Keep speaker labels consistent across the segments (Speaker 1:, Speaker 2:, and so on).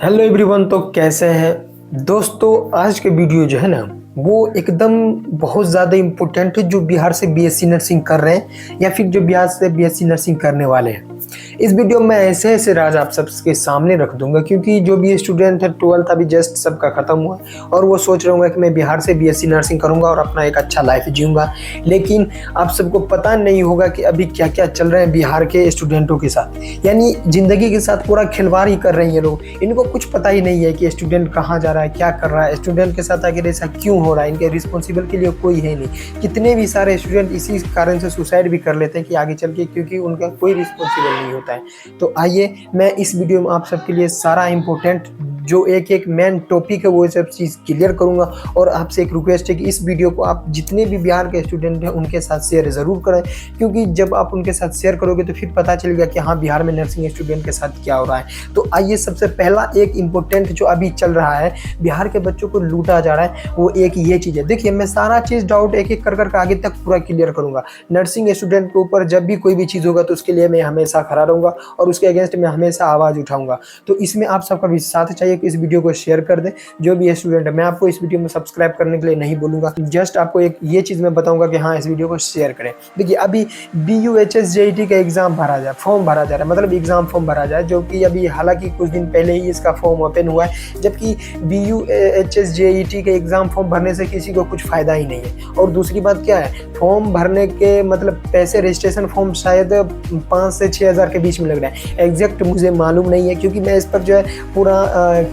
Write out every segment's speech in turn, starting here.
Speaker 1: Hello everyone. तो कैसे हैं दोस्तों। आज के वीडियो जो है ना वो एकदम बहुत ज़्यादा इम्पोर्टेंट है, जो बिहार से बीएससी नर्सिंग कर रहे हैं या फिर जो बिहार से बीएससी नर्सिंग करने वाले हैं। इस वीडियो में ऐसे ऐसे राज आप सबके सामने रख दूंगा, क्योंकि जो भी स्टूडेंट है 12th अभी जस्ट सबका ख़त्म हुआ और वो सोच रहा हूँ कि मैं बिहार से बीएससी नर्सिंग करूँगा और अपना एक अच्छा लाइफ जीऊँगा, लेकिन आप सबको पता नहीं होगा कि अभी क्या क्या चल रहे हैं बिहार के स्टूडेंटों के साथ। यानी ज़िंदगी के साथ पूरा खिलवाड़ ही कर रहे हैं लोग। इनको कुछ पता ही नहीं है कि स्टूडेंट कहाँ जा रहा है, क्या कर रहा है, स्टूडेंट के साथ आखिर ऐसा क्यों हो रहा है। इनके रिस्पॉन्सिबल के लिए कोई है नहीं। कितने भी सारे स्टूडेंट इसी कारण से सुसाइड भी कर लेते हैं कि आगे चल के, क्योंकि उनका कोई रिस्पॉन्सिबल नहीं होता है। तो आइए मैं इस वीडियो में आप सबके लिए सारा इंपॉर्टेंट जो एक एक मेन टॉपिक है वो सब चीज़ क्लियर करूंगा। और आपसे एक रिक्वेस्ट है कि इस वीडियो को आप जितने भी बिहार के स्टूडेंट हैं उनके साथ शेयर ज़रूर करें, क्योंकि जब आप उनके साथ शेयर करोगे तो फिर पता चलेगा कि हाँ बिहार में नर्सिंग स्टूडेंट के साथ क्या हो रहा है। तो आइए सबसे पहला एक इम्पोर्टेंट जो अभी चल रहा है, बिहार के बच्चों को लूटा जा रहा है, वो एक ये चीज़ है। देखिए मैं सारा चीज़ डाउट एक एक कर आगे तक पूरा क्लियर करूंगा। नर्सिंग स्टूडेंट के ऊपर जब भी कोई भी चीज़ होगा तो उसके लिए मैं हमेशा खड़ा रहूँगा और उसके अगेंस्ट में हमेशा आवाज़ उठाऊंगा। तो इसमें आप सबका भी साथ चाहिए कि इस वीडियो को शेयर कर दें। जो भी स्टूडेंट है, मैं आपको इस वीडियो में सब्सक्राइब करने के लिए नहीं बोलूँगा, जस्ट आपको एक ये चीज़ मैं बताऊँगा कि हाँ इस वीडियो को शेयर करें। देखिए अभी BUHS JET का एग्ज़ाम भरा जाए, फॉर्म भरा जा रहा है, मतलब एग्ज़ाम फॉर्म भरा जाए, जो कि अभी हालांकि कुछ दिन पहले ही इसका फॉर्म ओपन हुआ है। जबकि BUHS JET के एग्ज़ाम फॉर्म भरने से किसी को कुछ फ़ायदा ही नहीं है। और दूसरी बात क्या है, फॉर्म भरने के मतलब पैसे रजिस्ट्रेशन फॉर्म शायद 5 से 6 हज़ार के बीच में लग रहा है। एग्जैक्ट मुझे मालूम नहीं है, क्योंकि मैं इस पर जो है पूरा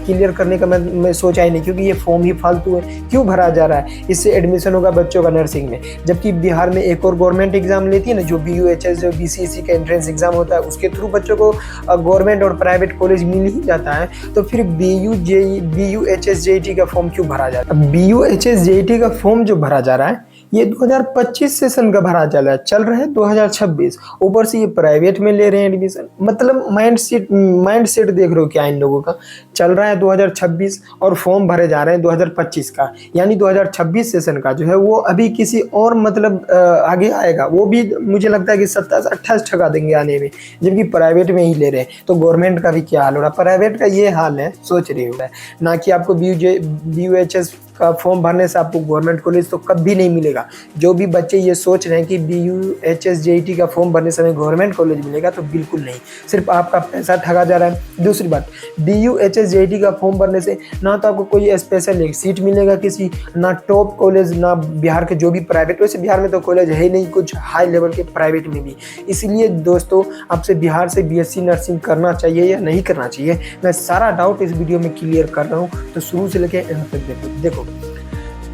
Speaker 1: क्लियर करने का मैं सोचा ही नहीं, क्योंकि ये फॉर्म ही फालतू है। क्यों भरा जा रहा है? इससे एडमिशन होगा बच्चों का नर्सिंग में। जबकि बिहार में एक और गवर्नमेंट एग्जाम लेती है ना, जो BUHS जो BCEC का एंट्रेंस एग्जाम होता है, उसके थ्रू बच्चों को गवर्नमेंट और प्राइवेट कॉलेज मिल ही जाता है। तो फिर BUHS JET का फॉर्म क्यों भरा जा रहा है? BUHS JET का फॉर्म जो भरा जा रहा है ये 2025 सेशन का भरा चल रहा है 2026। ऊपर से ये प्राइवेट में ले रहे हैं एडमिशन। मतलब माइंड सेट देख रहे हो क्या इन लोगों का। चल रहा है 2026 और फॉर्म भरे जा रहे हैं 2025 का। यानी 2026 सेशन का जो है वो अभी किसी और मतलब आगे आएगा, वो भी मुझे लगता है कि 27-28 ठगा देंगे आने में, जबकि प्राइवेट में ही ले रहे हैं। तो गवर्नमेंट का भी क्या हाल हो रहा है, प्राइवेट का ये हाल है, सोच रही हो ना कि आपको BUHS का फॉर्म भरने से आपको गवर्नमेंट कॉलेज तो कभी नहीं मिलेगा। जो भी बच्चे ये सोच रहे हैं कि BUHS JET का फॉर्म भरने से हमें गवर्नमेंट कॉलेज मिलेगा, तो बिल्कुल नहीं, सिर्फ आपका पैसा ठगा जा रहा है। दूसरी बात, BUHS JET का फॉर्म भरने से ना तो आपको कोई स्पेशल एक सीट मिलेगा किसी, ना टॉप कॉलेज, ना बिहार के जो भी प्राइवेट, वैसे बिहार में तो कॉलेज है ही नहीं कुछ हाई लेवल के प्राइवेट में भी। इसलिए दोस्तों आपसे बिहार से BSc नर्सिंग करना चाहिए या नहीं करना चाहिए, मैं सारा डाउट इस वीडियो में क्लियर कर रहा हूँ। तो शुरू से लेकर एंड तक देखो।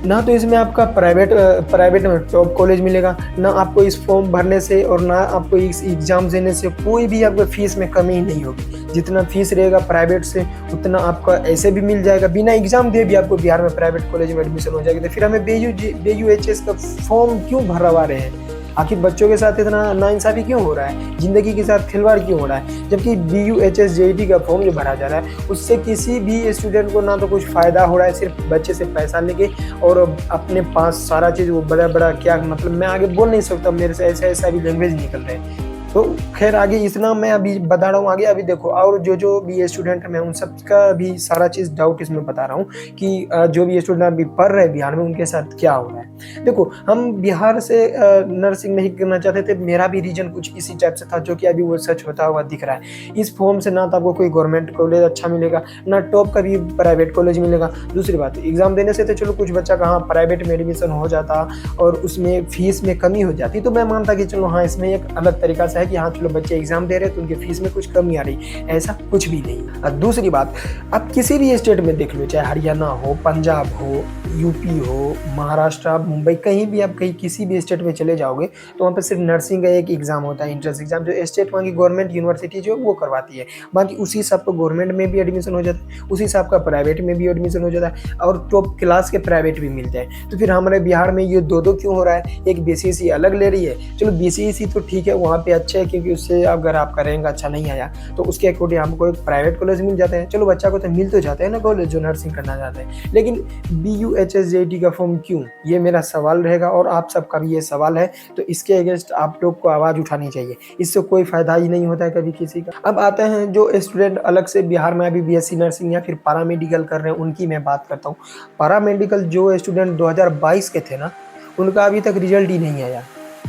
Speaker 1: ना तो इसमें आपका प्राइवेट में टॉप कॉलेज मिलेगा, ना आपको इस फॉर्म भरने से और ना आपको इस एग्ज़ाम देने से कोई भी आपको फीस में कमी नहीं होगी। जितना फीस रहेगा प्राइवेट से उतना आपका ऐसे भी मिल जाएगा। बिना एग्ज़ाम दे भी आपको बिहार में प्राइवेट कॉलेज में एडमिशन हो जाएगा। तो फिर हमें BUHS का फॉर्म क्यों भरवा रहे हैं? आखिर बच्चों के साथ इतना नाइंसाफ़ी क्यों हो रहा है, ज़िंदगी के साथ खिलवाड़ क्यों हो रहा है? जबकि BUHS JET का फॉर्म जो भरा जा रहा है उससे किसी भी स्टूडेंट को ना तो कुछ फ़ायदा हो रहा है, सिर्फ बच्चे से पैसा लेके और अपने पास सारा चीज़ वो बड़ा क्या, मतलब मैं आगे बोल नहीं सकता, मेरे से ऐसा भी लैंग्वेज निकल रहे हैं। तो खैर आगे इतना मैं अभी बता रहा हूँ। आगे अभी देखो, और जो भी स्टूडेंट है मैं उन सब का भी सारा चीज़ डाउट इसमें बता रहा हूँ कि जो भी स्टूडेंट अभी पढ़ रहे हैं बिहार में उनके साथ क्या हो रहा है। देखो हम बिहार से नर्सिंग नहीं करना चाहते थे, मेरा भी रीजन कुछ इसी टाइप से था, जो कि अभी वो सच होता हुआ दिख रहा है। इस फॉर्म से ना तो आपको कोई गवर्नमेंट कॉलेज अच्छा मिलेगा, ना टॉप का भी प्राइवेट कॉलेज मिलेगा। दूसरी बात, एग्जाम देने से तो चलो कुछ बच्चा कहाँ प्राइवेट में एडमिशन हो जाता और उसमें फीस में कमी हो जाती, तो मैं मानता कि चलो हाँ इसमें एक अलग तरीका से है कि हाँ चलो बच्चे एग्जाम दे रहे हैं तो उनकी फीस में कुछ कमी आ रही, ऐसा कुछ भी नहीं। और दूसरी बात, आप किसी भी स्टेट में देख लो, चाहे हरियाणा हो, पंजाब हो, यूपी हो, महाराष्ट्र, मुंबई, कहीं भी आप किसी भी स्टेट में चले जाओगे तो वहाँ पर सिर्फ नर्सिंग का एक एग्जाम होता है, एंट्रेंस एग्जाम, जो स्टेट वहाँ की गवर्नमेंट यूनिवर्सिटी जो वो करवाती है। बाकी उसी हिसाब का गवर्नमेंट में भी एडमिशन हो जाता है, उसी हिसाब का प्राइवेट में भी एडमिशन हो जाता है और टॉप क्लास के प्राइवेट भी मिलते हैं। तो फिर हमारे बिहार में ये दो क्यों हो रहा है? एक BCEC अलग ले रही है, चलो BCEC तो ठीक है, वहाँ पे अच्छे है, क्योंकि उससे अगर आपका रैंक अच्छा नहीं आया तो उसके अकॉर्डिंग आपको एक प्राइवेट कॉलेज मिल जाते हैं। चलो बच्चा को तो मिल तो जाते हैं ना कॉलेज जो नर्सिंग करना चाहते हैं, लेकिन BUHSJT का फॉर्म क्यों, ये मेरा सवाल रहेगा और आप सबका भी ये सवाल है। तो इसके अगेंस्ट आप लोग को आवाज़ उठानी चाहिए, इससे कोई फ़ायदा ही नहीं होता है कभी किसी का। अब आते हैं जो स्टूडेंट अलग से बिहार में अभी BSc नर्सिंग या फिर पैरामेडिकल कर रहे हैं, उनकी मैं बात करता हूँ। पैरामेडिकल जो स्टूडेंट 2022 के थे ना, उनका अभी तक रिजल्ट ही नहीं आया।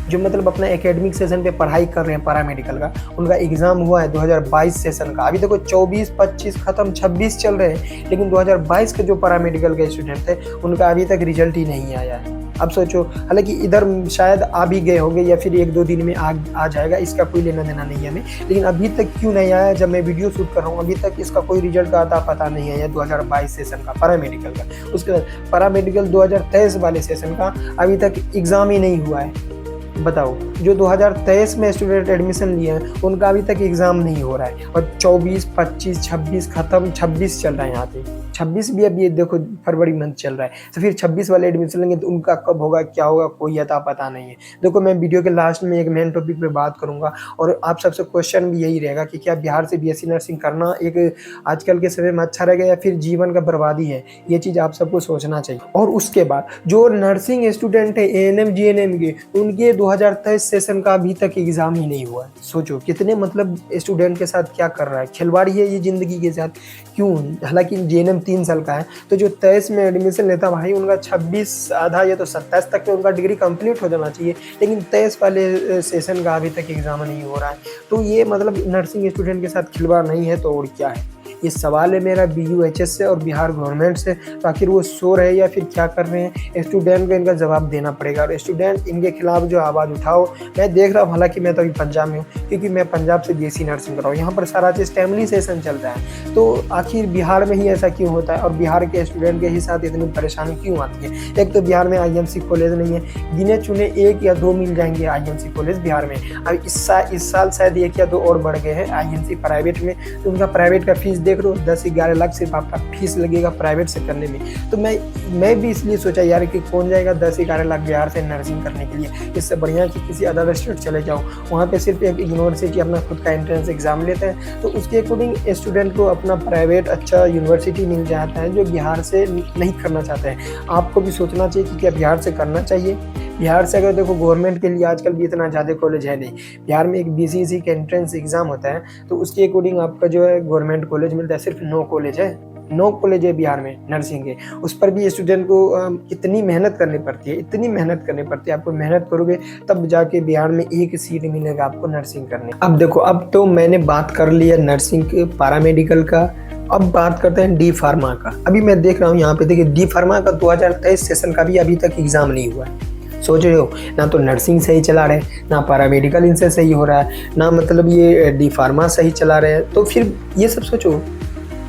Speaker 1: जो मतलब अपना एकेडमिक सेशन पे पढ़ाई कर रहे हैं पैरामेडिकल का, उनका एग्ज़ाम हुआ है 2022 सेशन का। अभी देखो 24, 25 ख़त्म, 26 चल रहे हैं, लेकिन 2022 के जो पैरामेडिकल के स्टूडेंट थे उनका अभी तक रिजल्ट ही नहीं आया है। अब सोचो, हालांकि इधर शायद आ भी गए होंगे या फिर 1-2 दिन में आ जाएगा, इसका कोई लेना देना नहीं है हमें, लेकिन अभी तक क्यों नहीं आया। जब मैं वीडियो शूट कर रहा हूँ अभी तक इसका कोई रिजल्ट का आता पता नहीं है 2022 सेशन का पैरामेडिकल का। उसके बाद पैरामेडिकल 2023 वाले सेशन का अभी तक एग्ज़ाम ही नहीं हुआ है। बताओ, जो 2023 में स्टूडेंट एडमिशन लिए हैं उनका अभी तक एग्ज़ाम नहीं हो रहा है, और 24, 25, 26 ख़त्म, 26 चल रहा है यहाँ पे। 26 भी अभी देखो फरवरी मंथ चल रहा है, तो फिर 26 वाले एडमिशन लेंगे तो उनका कब होगा, क्या होगा, कोई अता पता नहीं है। देखो, मैं वीडियो के लास्ट में एक मेन टॉपिक पे बात करूँगा, और आप सबसे क्वेश्चन भी यही रहेगा कि क्या बिहार से BSc नर्सिंग करना एक आजकल के समय में अच्छा रहेगा या फिर जीवन का बर्बादी है। ये चीज़ आप सबको सोचना चाहिए। और उसके बाद जो नर्सिंग स्टूडेंट है ANM GNM के, उनके 2023 सेशन का अभी तक एग्ज़ाम ही नहीं हुआ है। सोचो कितने मतलब स्टूडेंट के साथ क्या कर रहा है, खिलवाड़ी है ये ज़िंदगी के साथ। क्यों? हालांकि GNM 3 साल का है, तो जो 23 में एडमिशन लेता भाई, उनका 26 आधा या तो 27 तक में उनका डिग्री कंप्लीट हो जाना चाहिए, लेकिन 23 वाले सेशन का अभी तक एग्ज़ाम नहीं हो रहा है। तो ये मतलब नर्सिंग स्टूडेंट के साथ खिलवाड़ नहीं है तो और क्या है। ये सवाल है मेरा BUHS से और बिहार गवर्नमेंट से, तो आखिर वो सो रहे या फिर क्या कर रहे हैं, स्टूडेंट को इनका जवाब देना पड़ेगा। और स्टूडेंट इनके खिलाफ जो आवाज़ उठाओ, मैं देख रहा हूँ, हालांकि मैं तो अभी पंजाब में हूँ, क्योंकि मैं पंजाब से BSc नर्सिंग कर रहा हूँ, यहाँ पर सारा चीज़ टाइमली सेशन चल रहा है। तो आखिर बिहार में ही ऐसा क्यों होता है, और बिहार के स्टूडेंट के ही साथ इतनी परेशानी क्यों आती है। एक तो बिहार में IMC कॉलेज नहीं है, गिने चुने 1 या 2 मिल जाएंगे IMC कॉलेज बिहार में। अब इस साल शायद 1 या 2 और बढ़ गए हैं IMC प्राइवेट में, तो उनका प्राइवेट का फीस देख लो, 10-11 लाख सिर्फ आपका फीस लगेगा प्राइवेट से करने में। तो मैं भी इसलिए सोचा यार कि कौन जाएगा 10-11 लाख बिहार से नर्सिंग करने के लिए। इससे बढ़िया कि किसी अदर स्टेट चले जाओ, वहाँ पे सिर्फ एक यूनिवर्सिटी अपना खुद का एंट्रेंस एग्जाम लेते हैं, तो उसके अकॉर्डिंग स्टूडेंट को अपना प्राइवेट अच्छा यूनिवर्सिटी मिल जाता है, जो बिहार से नहीं करना चाहते हैं। आपको भी सोचना चाहिए कि क्या बिहार से करना चाहिए। बिहार से अगर देखो, गवर्नमेंट के लिए आजकल भी इतना ज़्यादा कॉलेज है नहीं। बिहार में एक BCEC का एंट्रेंस एग्ज़ाम होता है, तो उसके अकॉर्डिंग आपका जो है गवर्नमेंट कॉलेज मिलता है। सिर्फ 9 कॉलेज है, 9 कॉलेज है बिहार में नर्सिंग के। उस पर भी स्टूडेंट को इतनी मेहनत करनी पड़ती है, इतनी मेहनत करनी पड़ती है। आपको मेहनत करोगे तब जाके बिहार में एक सीट मिलेगा आपको नर्सिंग करने। अब देखो, अब तो मैंने बात कर लिया नर्सिंग के, पैरामेडिकल का। अब बात करते हैं D फार्मा का। अभी मैं देख रहा हूँ यहाँ पे, देखिए D फार्मा का 2023 सेशन का भी अभी तक एग्ज़ाम नहीं हुआ है। सोच रहे हो, ना तो नर्सिंग सही चला रहे, ना पैरामेडिकल इनसे सही हो रहा है, ना मतलब ये D फार्मा सही चला रहे हैं। तो फिर ये सब सोचो,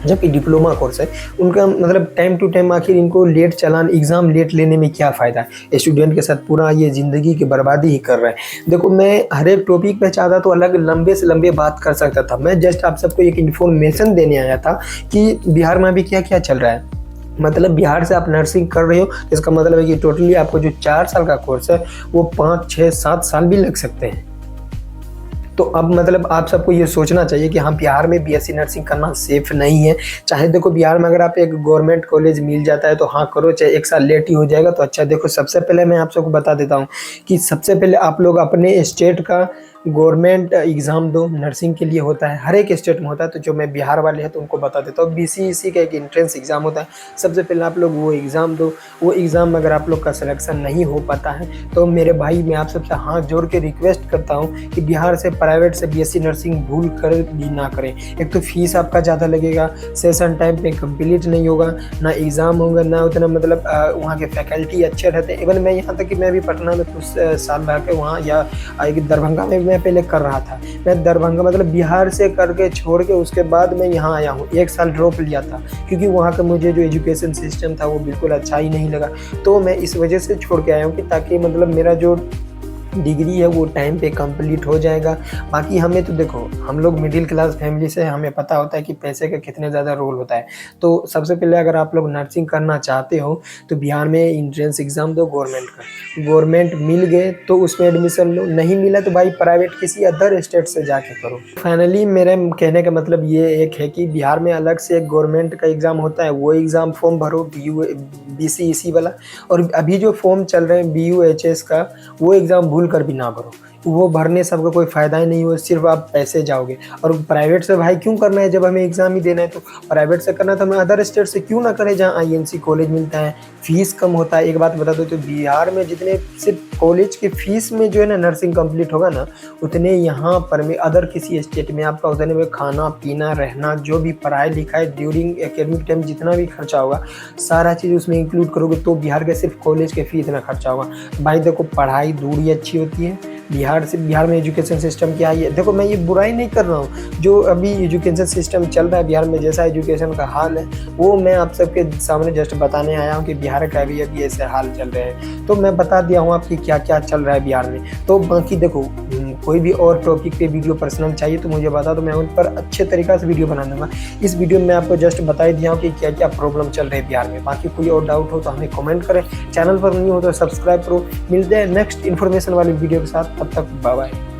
Speaker 1: जबकि डिप्लोमा कोर्स है उनका, मतलब टाइम टू टाइम आखिर इनको लेट चलान, एग्ज़ाम लेट लेने में क्या फ़ायदा है। स्टूडेंट के साथ पूरा ये ज़िंदगी की बर्बादी ही कर रहा है। देखो, मैं हर एक टॉपिक पे चाहता तो अलग लंबे से लंबे बात कर सकता था। मैं जस्ट आप सबको एक इन्फॉर्मेशन देने आया था कि बिहार में अभी क्या क्या चल रहा है। मतलब बिहार से आप नर्सिंग कर रहे हो, इसका मतलब है कि टोटली आपको जो 4 साल का कोर्स है वो 5, 6, 7 साल भी लग सकते हैं। तो अब मतलब आप सबको ये सोचना चाहिए कि हाँ, बिहार में BSc नर्सिंग करना सेफ नहीं है। चाहे देखो, बिहार में अगर आप एक गवर्नमेंट कॉलेज मिल जाता है तो हाँ करो, चाहे 1 साल लेट ही हो जाएगा तो अच्छा। देखो, सबसे पहले मैं आप सबको बता देता हूँ कि सबसे पहले आप लोग अपने स्टेट का गवर्नमेंट एग्ज़ाम दो। नर्सिंग के लिए होता है, हर एक स्टेट में होता है। तो जो मैं बिहार वाले हैं तो उनको बता देता हूँ, BCEC का एक एंट्रेंस एग्ज़ाम होता है। सबसे पहले आप लोग वो एग्ज़ाम दो। वो एग्ज़ाम में अगर आप लोग का सिलेक्शन नहीं हो पाता है तो मेरे भाई, मैं आप सबसे हाथ जोड़ के रिक्वेस्ट करता हूँ कि बिहार से प्राइवेट से BSc नर्सिंग भूल कर भी ना करें। एक तो फीस आपका ज़्यादा लगेगा, सेशन टाइम पे कंप्लीट नहीं होगा, ना एग्ज़ाम होगा, ना उतना मतलब वहाँ के फैकल्टी अच्छे रहते हैं। इवन मैं यहाँ तक कि मैं भी पटना में कुछ साल रह के वहाँ, या दरभंगा में मैं पहले कर रहा था। मैं दरभंगा मतलब बिहार से करके छोड़ के उसके बाद मैं यहाँ आया हूँ। 1 साल ड्रॉप लिया था क्योंकि वहाँ का मुझे जो एजुकेशन सिस्टम था वो बिल्कुल अच्छा ही नहीं लगा। तो मैं इस वजह से छोड़ के आया हूँ कि ताकि मतलब मेरा जो डिग्री है वो टाइम पे कंप्लीट हो जाएगा। बाकी हमें तो देखो, हम लोग मिडिल क्लास फैमिली से, हमें पता होता है कि पैसे का कितने ज़्यादा रोल होता है। तो सबसे पहले अगर आप लोग नर्सिंग करना चाहते हो तो बिहार में एंट्रेंस एग्ज़ाम दो गवर्नमेंट का। गवर्नमेंट मिल गए तो उसमें एडमिशन लो, नहीं मिला तो भाई प्राइवेट किसी अदर स्टेट से जाके करो। फाइनली मेरे कहने का मतलब ये एक है कि बिहार में अलग से एक गवर्नमेंट का एग्ज़ाम होता है, वो एग्ज़ाम फॉर्म भरो, BCEC वाला। और अभी जो फॉर्म चल रहे हैं BUHS का, वो एग्ज़ाम भूल कर भी ना भरो। वो भरने से आपको कोई फ़ायदा ही नहीं हो, सिर्फ आप पैसे जाओगे। और प्राइवेट से भाई क्यों करना है, जब हमें एग्ज़ाम ही देना है तो प्राइवेट से करना है तो हमें अदर स्टेट से क्यों ना करें जहाँ IMC कॉलेज मिलता है, फ़ीस कम होता है। एक बात बता दो, तो बिहार में जितने सिर्फ कॉलेज की फ़ीस में जो है ना नर्सिंग कंप्लीट होगा ना, उतने यहाँ पर में अदर किसी स्टेट में आपका उतने में खाना पीना रहना, जो भी पढ़ाई लिखाई ड्यूरिंग एकेडमिक टाइम जितना भी खर्चा होगा, सारा चीज़ उसमें इंक्लूड करोगे तो बिहार के सिर्फ कॉलेज के फ़ी इतना खर्चा होगा। भाई देखो, पढ़ाई दूरी अच्छी होती है। बिहार में एजुकेशन सिस्टम क्या है, देखो मैं ये बुराई नहीं कर रहा हूँ, जो अभी एजुकेशन सिस्टम चल रहा है बिहार में, जैसा एजुकेशन का हाल है वो मैं आप सबके सामने जस्ट बताने आया हूँ कि बिहार का भी अभी ऐसे हाल चल रहे हैं। तो मैं बता दिया हूँ आपकी क्या क्या चल रहा है बिहार में। तो बाकी देखो, कोई भी और टॉपिक पे वीडियो पर्सनल चाहिए तो मुझे बता दो, मैं उन पर अच्छे तरीक़े से वीडियो बना दूँगा। इस वीडियो में आपको जस्ट बता ही दिया हूँ कि क्या क्या प्रॉब्लम चल रही है बिहार में। बाकी कोई और डाउट हो तो हमें कमेंट करें, चैनल पर नहीं हो तो सब्सक्राइब करो। मिलते हैं नेक्स्ट इन्फॉर्मेशन वाली वीडियो के साथ, तब तक बाय बाय।